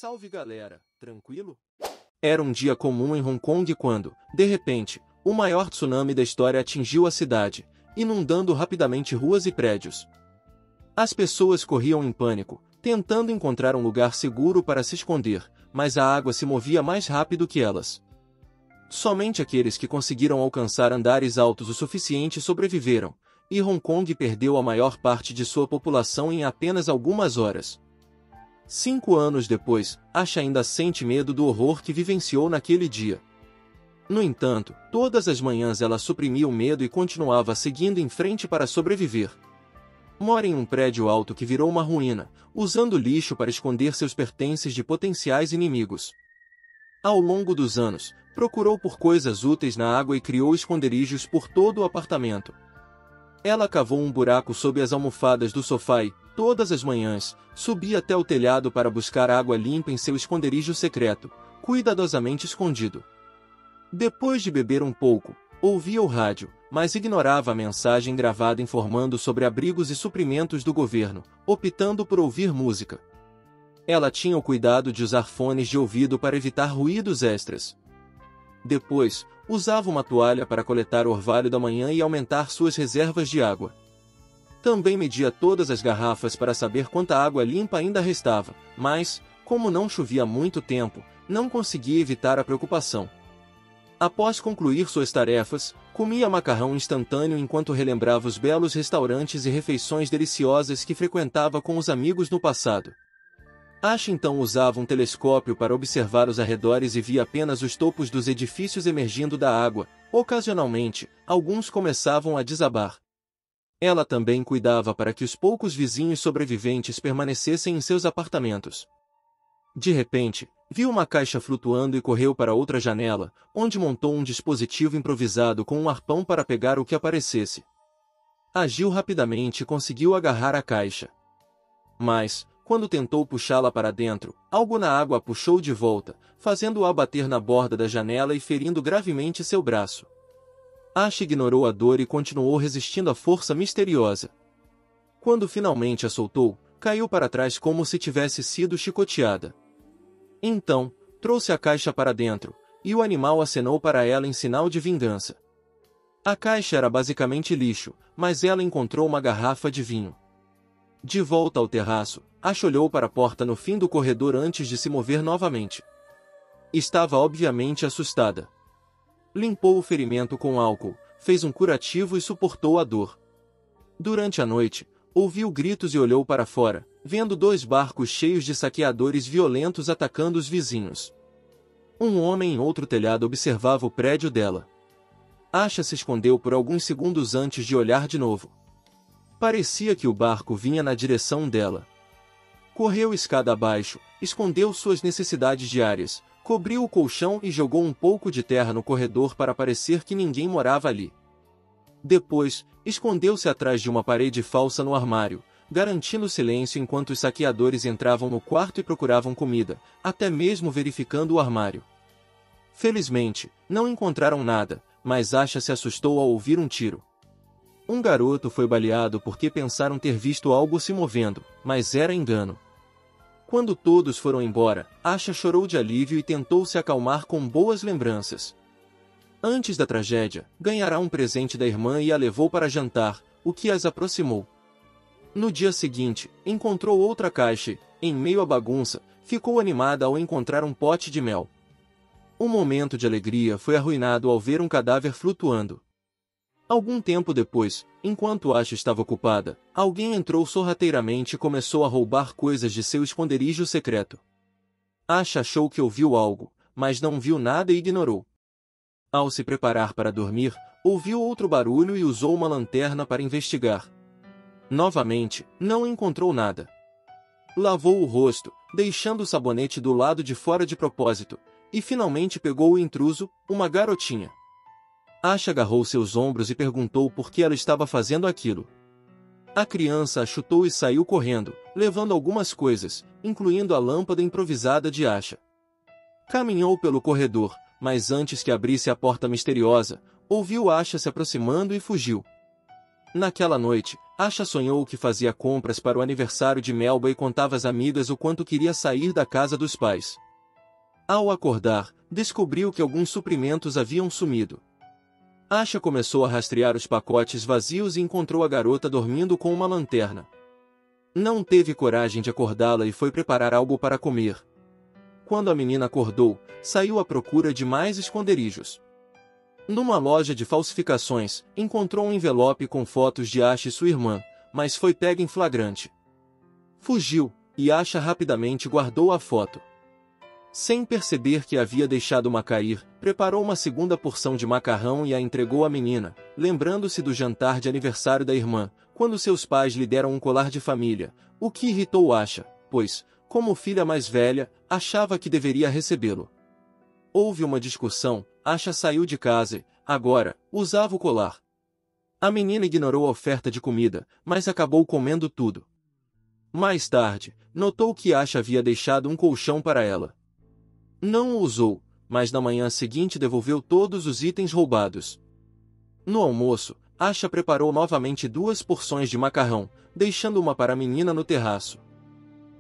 Salve galera, tranquilo? Era um dia comum em Hong Kong quando, de repente, o maior tsunami da história atingiu a cidade, inundando rapidamente ruas e prédios. As pessoas corriam em pânico, tentando encontrar um lugar seguro para se esconder, mas a água se movia mais rápido que elas. Somente aqueles que conseguiram alcançar andares altos o suficiente sobreviveram, e Hong Kong perdeu a maior parte de sua população em apenas algumas horas. 5 anos depois, Asha ainda sente medo do horror que vivenciou naquele dia. No entanto, todas as manhãs ela suprimia o medo e continuava seguindo em frente para sobreviver. Mora em um prédio alto que virou uma ruína, usando lixo para esconder seus pertences de potenciais inimigos. Ao longo dos anos, procurou por coisas úteis na água e criou esconderijos por todo o apartamento. Ela cavou um buraco sob as almofadas do sofá e, todas as manhãs, subia até o telhado para buscar água limpa em seu esconderijo secreto, cuidadosamente escondido. Depois de beber um pouco, ouvia o rádio, mas ignorava a mensagem gravada informando sobre abrigos e suprimentos do governo, optando por ouvir música. Ela tinha o cuidado de usar fones de ouvido para evitar ruídos extras. Depois, usava uma toalha para coletar o orvalho da manhã e aumentar suas reservas de água. Também media todas as garrafas para saber quanta água limpa ainda restava, mas, como não chovia há muito tempo, não conseguia evitar a preocupação. Após concluir suas tarefas, comia macarrão instantâneo enquanto relembrava os belos restaurantes e refeições deliciosas que frequentava com os amigos no passado. Asha então usava um telescópio para observar os arredores e via apenas os topos dos edifícios emergindo da água. Ocasionalmente, alguns começavam a desabar. Ela também cuidava para que os poucos vizinhos sobreviventes permanecessem em seus apartamentos. De repente, viu uma caixa flutuando e correu para outra janela, onde montou um dispositivo improvisado com um arpão para pegar o que aparecesse. Agiu rapidamente e conseguiu agarrar a caixa. Mas, quando tentou puxá-la para dentro, algo na água a puxou de volta, fazendo-a bater na borda da janela e ferindo gravemente seu braço. Asha ignorou a dor e continuou resistindo à força misteriosa. Quando finalmente a soltou, caiu para trás como se tivesse sido chicoteada. Então, trouxe a caixa para dentro, e o animal acenou para ela em sinal de vingança. A caixa era basicamente lixo, mas ela encontrou uma garrafa de vinho. De volta ao terraço, Asha olhou para a porta no fim do corredor antes de se mover novamente. Estava obviamente assustada. Limpou o ferimento com álcool, fez um curativo e suportou a dor. Durante a noite, ouviu gritos e olhou para fora, vendo 2 barcos cheios de saqueadores violentos atacando os vizinhos. Um homem em outro telhado observava o prédio dela. Asha se escondeu por alguns segundos antes de olhar de novo. Parecia que o barco vinha na direção dela. Correu escada abaixo, escondeu suas necessidades diárias, cobriu o colchão e jogou um pouco de terra no corredor para parecer que ninguém morava ali. Depois, escondeu-se atrás de uma parede falsa no armário, garantindo silêncio enquanto os saqueadores entravam no quarto e procuravam comida, até mesmo verificando o armário. Felizmente, não encontraram nada, mas Asha se assustou ao ouvir um tiro. Um garoto foi baleado porque pensaram ter visto algo se movendo, mas era engano. Quando todos foram embora, Asha chorou de alívio e tentou se acalmar com boas lembranças. Antes da tragédia, ganhará um presente da irmã e a levou para jantar, o que as aproximou. No dia seguinte, encontrou outra caixa e, em meio à bagunça, ficou animada ao encontrar um pote de mel. Um momento de alegria foi arruinado ao ver um cadáver flutuando. Algum tempo depois, enquanto Asha estava ocupada, alguém entrou sorrateiramente e começou a roubar coisas de seu esconderijo secreto. Asha achou que ouviu algo, mas não viu nada e ignorou. Ao se preparar para dormir, ouviu outro barulho e usou uma lanterna para investigar. Novamente, não encontrou nada. Lavou o rosto, deixando o sabonete do lado de fora de propósito, e finalmente pegou o intruso, uma garotinha. Asha agarrou seus ombros e perguntou por que ela estava fazendo aquilo. A criança a chutou e saiu correndo, levando algumas coisas, incluindo a lâmpada improvisada de Asha. Caminhou pelo corredor, mas antes que abrisse a porta misteriosa, ouviu Asha se aproximando e fugiu. Naquela noite, Asha sonhou que fazia compras para o aniversário de Melba e contava às amigas o quanto queria sair da casa dos pais. Ao acordar, descobriu que alguns suprimentos haviam sumido. Asha começou a rastrear os pacotes vazios e encontrou a garota dormindo com uma lanterna. Não teve coragem de acordá-la e foi preparar algo para comer. Quando a menina acordou, saiu à procura de mais esconderijos. Numa loja de falsificações, encontrou um envelope com fotos de Asha e sua irmã, mas foi pega em flagrante. Fugiu, e Asha rapidamente guardou a foto. Sem perceber que havia deixado uma cair, preparou uma segunda porção de macarrão e a entregou à menina, lembrando-se do jantar de aniversário da irmã, quando seus pais lhe deram um colar de família, o que irritou Asha, pois, como filha mais velha, achava que deveria recebê-lo. Houve uma discussão, Asha saiu de casa e, agora, usava o colar. A menina ignorou a oferta de comida, mas acabou comendo tudo. Mais tarde, notou que Asha havia deixado um colchão para ela. Não o usou, mas na manhã seguinte devolveu todos os itens roubados. No almoço, Asha preparou novamente 2 porções de macarrão, deixando uma para a menina no terraço.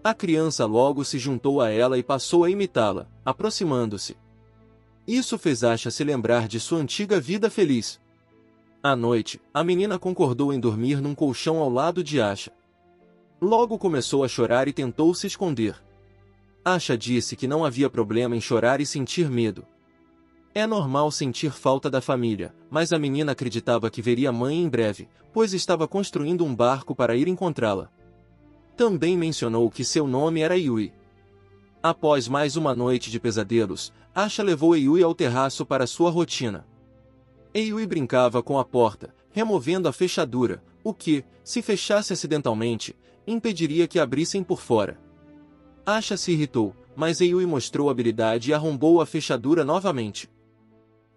A criança logo se juntou a ela e passou a imitá-la, aproximando-se. Isso fez Asha se lembrar de sua antiga vida feliz. À noite, a menina concordou em dormir num colchão ao lado de Asha. Logo começou a chorar e tentou se esconder. Asha disse que não havia problema em chorar e sentir medo. É normal sentir falta da família, mas a menina acreditava que veria a mãe em breve, pois estava construindo um barco para ir encontrá-la. Também mencionou que seu nome era Yui. Após mais uma noite de pesadelos, Asha levou Yui ao terraço para sua rotina. Yui brincava com a porta, removendo a fechadura, o que, se fechasse acidentalmente, impediria que abrissem por fora. Asha se irritou, mas Yui mostrou habilidade e arrombou a fechadura novamente.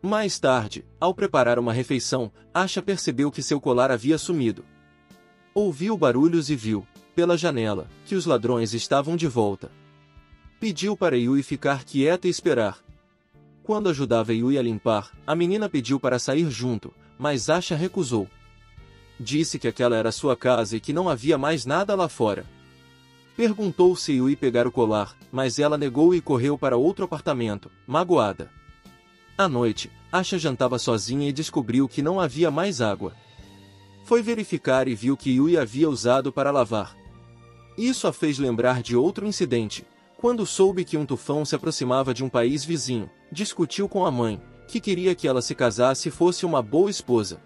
Mais tarde, ao preparar uma refeição, Asha percebeu que seu colar havia sumido. Ouviu barulhos e viu, pela janela, que os ladrões estavam de volta. Pediu para Yui ficar quieta e esperar. Quando ajudava Yui a limpar, a menina pediu para sair junto, mas Asha recusou. Disse que aquela era sua casa e que não havia mais nada lá fora. Perguntou se Yui pegar o colar, mas ela negou e correu para outro apartamento, magoada. À noite, Asha jantava sozinha e descobriu que não havia mais água. Foi verificar e viu que Yui havia usado para lavar. Isso a fez lembrar de outro incidente. Quando soube que um tufão se aproximava de um país vizinho, discutiu com a mãe, que queria que ela se casasse e fosse uma boa esposa.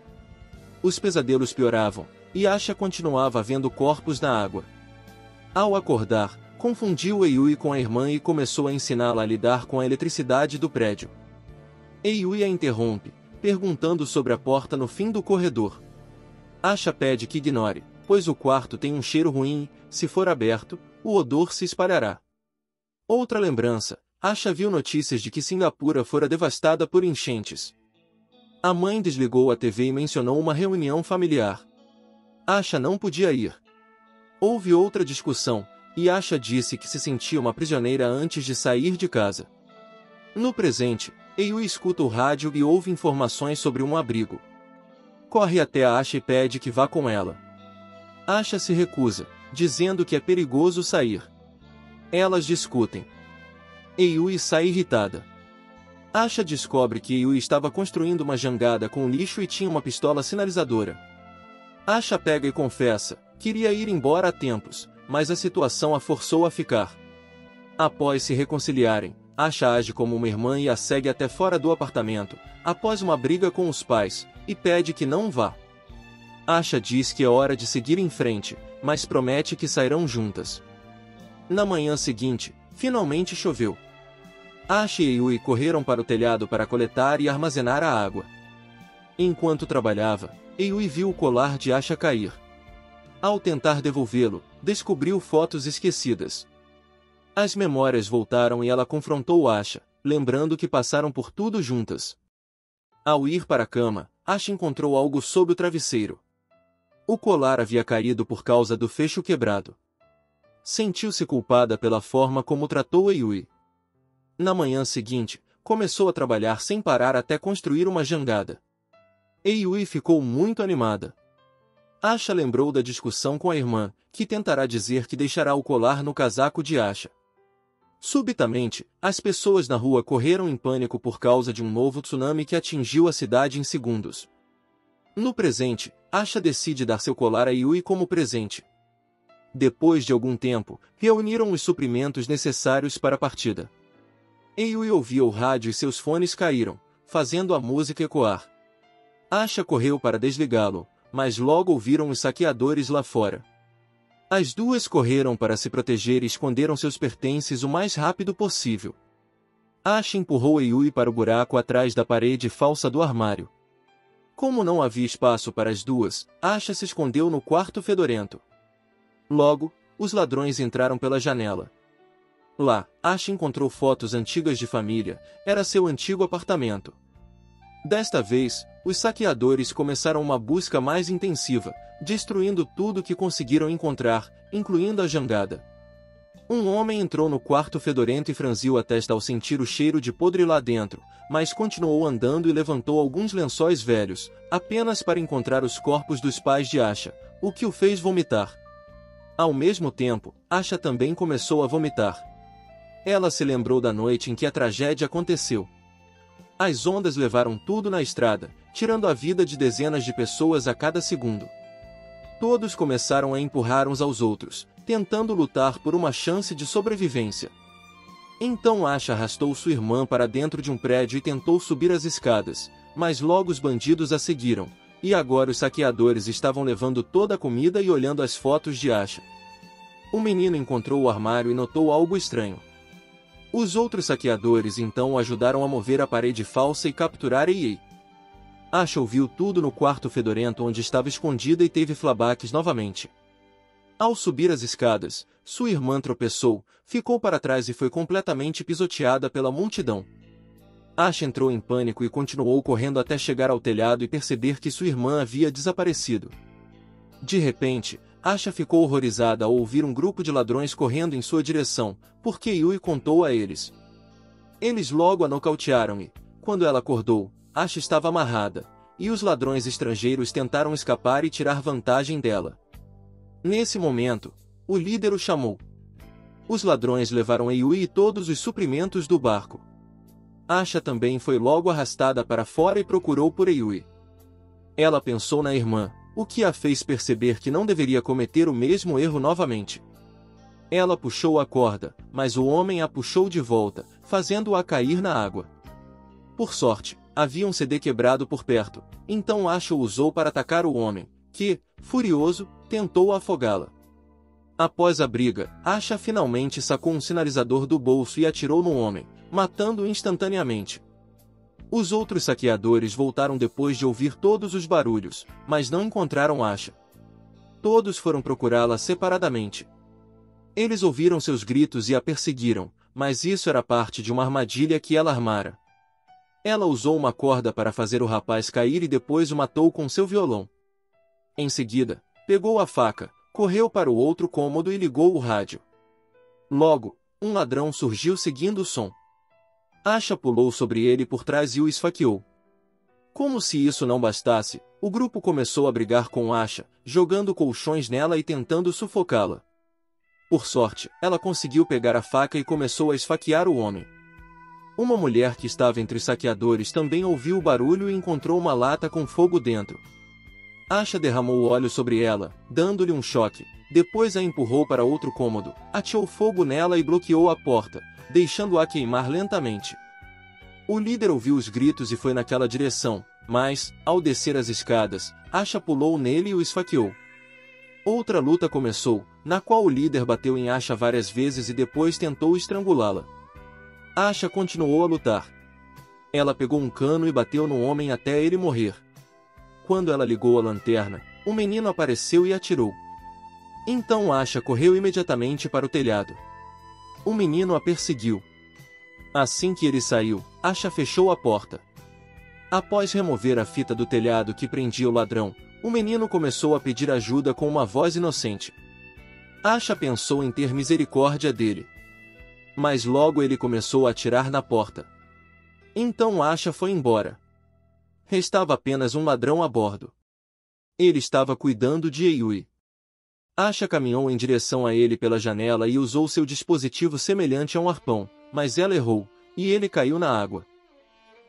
Os pesadelos pioravam, e Asha continuava vendo corpos na água. Ao acordar, confundiu Yui com a irmã e começou a ensiná-la a lidar com a eletricidade do prédio. Yui a interrompe, perguntando sobre a porta no fim do corredor. Asha pede que ignore, pois o quarto tem um cheiro ruim e, se for aberto, o odor se espalhará. Outra lembrança, Asha viu notícias de que Singapura fora devastada por enchentes. A mãe desligou a TV e mencionou uma reunião familiar. Asha não podia ir. Houve outra discussão, e Asha disse que se sentia uma prisioneira antes de sair de casa. No presente, Yui escuta o rádio e ouve informações sobre um abrigo. Corre até Asha e pede que vá com ela. Asha se recusa, dizendo que é perigoso sair. Elas discutem. Yui sai irritada. Asha descobre que Yui estava construindo uma jangada com lixo e tinha uma pistola sinalizadora. Asha pega e confessa, queria ir embora há tempos, mas a situação a forçou a ficar. Após se reconciliarem, Asha age como uma irmã e a segue até fora do apartamento, após uma briga com os pais, e pede que não vá. Asha diz que é hora de seguir em frente, mas promete que sairão juntas. Na manhã seguinte, finalmente choveu. Asha e Yui correram para o telhado para coletar e armazenar a água. Enquanto trabalhava, Yui viu o colar de Asha cair. Ao tentar devolvê-lo, descobriu fotos esquecidas. As memórias voltaram e ela confrontou Asha, lembrando que passaram por tudo juntas. Ao ir para a cama, Asha encontrou algo sob o travesseiro. O colar havia caído por causa do fecho quebrado. Sentiu-se culpada pela forma como tratou Yui. Na manhã seguinte, começou a trabalhar sem parar até construir uma jangada. Yui ficou muito animada. Asha lembrou da discussão com a irmã, que tentará dizer que deixará o colar no casaco de Asha. Subitamente, as pessoas na rua correram em pânico por causa de um novo tsunami que atingiu a cidade em segundos. No presente, Asha decide dar seu colar a Yui como presente. Depois de algum tempo, reuniram os suprimentos necessários para a partida. Yui ouvia o rádio e seus fones caíram, fazendo a música ecoar. Asha correu para desligá-lo, mas logo ouviram os saqueadores lá fora. As duas correram para se proteger e esconderam seus pertences o mais rápido possível. Asha empurrou Yui para o buraco atrás da parede falsa do armário. Como não havia espaço para as duas, Asha se escondeu no quarto fedorento. Logo, os ladrões entraram pela janela. Lá, Asha encontrou fotos antigas de família, era seu antigo apartamento. Desta vez, os saqueadores começaram uma busca mais intensiva, destruindo tudo que conseguiram encontrar, incluindo a jangada. Um homem entrou no quarto fedorento e franziu a testa ao sentir o cheiro de podre lá dentro, mas continuou andando e levantou alguns lençóis velhos, apenas para encontrar os corpos dos pais de Asha, o que o fez vomitar. Ao mesmo tempo, Asha também começou a vomitar. Ela se lembrou da noite em que a tragédia aconteceu. As ondas levaram tudo na estrada, tirando a vida de dezenas de pessoas a cada segundo. Todos começaram a empurrar uns aos outros, tentando lutar por uma chance de sobrevivência. Então Asha arrastou sua irmã para dentro de um prédio e tentou subir as escadas, mas logo os bandidos a seguiram, e agora os saqueadores estavam levando toda a comida e olhando as fotos de Asha. O menino encontrou o armário e notou algo estranho. Os outros saqueadores então o ajudaram a mover a parede falsa e capturar Yui. Asha ouviu tudo no quarto fedorento onde estava escondida e teve flashbacks novamente. Ao subir as escadas, sua irmã tropeçou, ficou para trás e foi completamente pisoteada pela multidão. Asha entrou em pânico e continuou correndo até chegar ao telhado e perceber que sua irmã havia desaparecido. De repente, Asha ficou horrorizada ao ouvir um grupo de ladrões correndo em sua direção, porque Yui contou a eles. Eles logo a nocautearam e, quando ela acordou, Asha estava amarrada, e os ladrões estrangeiros tentaram escapar e tirar vantagem dela. Nesse momento, o líder o chamou. Os ladrões levaram Yui e todos os suprimentos do barco. Asha também foi logo arrastada para fora e procurou por Yui. Ela pensou na irmã, o que a fez perceber que não deveria cometer o mesmo erro novamente. Ela puxou a corda, mas o homem a puxou de volta, fazendo-a cair na água. Por sorte, havia um CD quebrado por perto, então Asha o usou para atacar o homem, que, furioso, tentou afogá-la. Após a briga, Asha finalmente sacou um sinalizador do bolso e atirou no homem, matando-o instantaneamente. Os outros saqueadores voltaram depois de ouvir todos os barulhos, mas não encontraram Asha. Todos foram procurá-la separadamente. Eles ouviram seus gritos e a perseguiram, mas isso era parte de uma armadilha que ela armara. Ela usou uma corda para fazer o rapaz cair e depois o matou com seu violão. Em seguida, pegou a faca, correu para o outro cômodo e ligou o rádio. Logo, um ladrão surgiu seguindo o som. Asha pulou sobre ele por trás e o esfaqueou. Como se isso não bastasse, o grupo começou a brigar com Asha, jogando colchões nela e tentando sufocá-la. Por sorte, ela conseguiu pegar a faca e começou a esfaquear o homem. Uma mulher que estava entre os saqueadores também ouviu o barulho e encontrou uma lata com fogo dentro. Asha derramou óleo sobre ela, dando-lhe um choque, depois a empurrou para outro cômodo, ateou fogo nela e bloqueou a porta, deixando-a queimar lentamente. O líder ouviu os gritos e foi naquela direção, mas, ao descer as escadas, Asha pulou nele e o esfaqueou. Outra luta começou, na qual o líder bateu em Asha várias vezes e depois tentou estrangulá-la. Asha continuou a lutar. Ela pegou um cano e bateu no homem até ele morrer. Quando ela ligou a lanterna, o menino apareceu e atirou. Então Asha correu imediatamente para o telhado. O menino a perseguiu. Assim que ele saiu, Asha fechou a porta. Após remover a fita do telhado que prendia o ladrão, o menino começou a pedir ajuda com uma voz inocente. Asha pensou em ter misericórdia dele. Mas logo ele começou a atirar na porta. Então Asha foi embora. Restava apenas um ladrão a bordo. Ele estava cuidando de Yui. Asha caminhou em direção a ele pela janela e usou seu dispositivo semelhante a um arpão, mas ela errou, e ele caiu na água.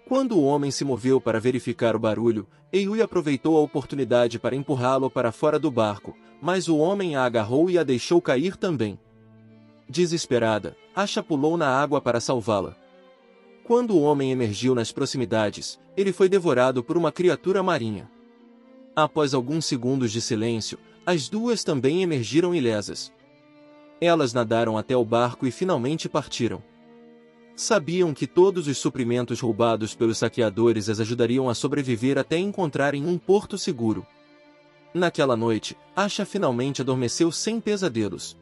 Quando o homem se moveu para verificar o barulho, Yui aproveitou a oportunidade para empurrá-lo para fora do barco, mas o homem a agarrou e a deixou cair também. Desesperada, Asha pulou na água para salvá-la. Quando o homem emergiu nas proximidades, ele foi devorado por uma criatura marinha. Após alguns segundos de silêncio, as duas também emergiram ilesas. Elas nadaram até o barco e finalmente partiram. Sabiam que todos os suprimentos roubados pelos saqueadores as ajudariam a sobreviver até encontrarem um porto seguro. Naquela noite, Asha finalmente adormeceu sem pesadelos.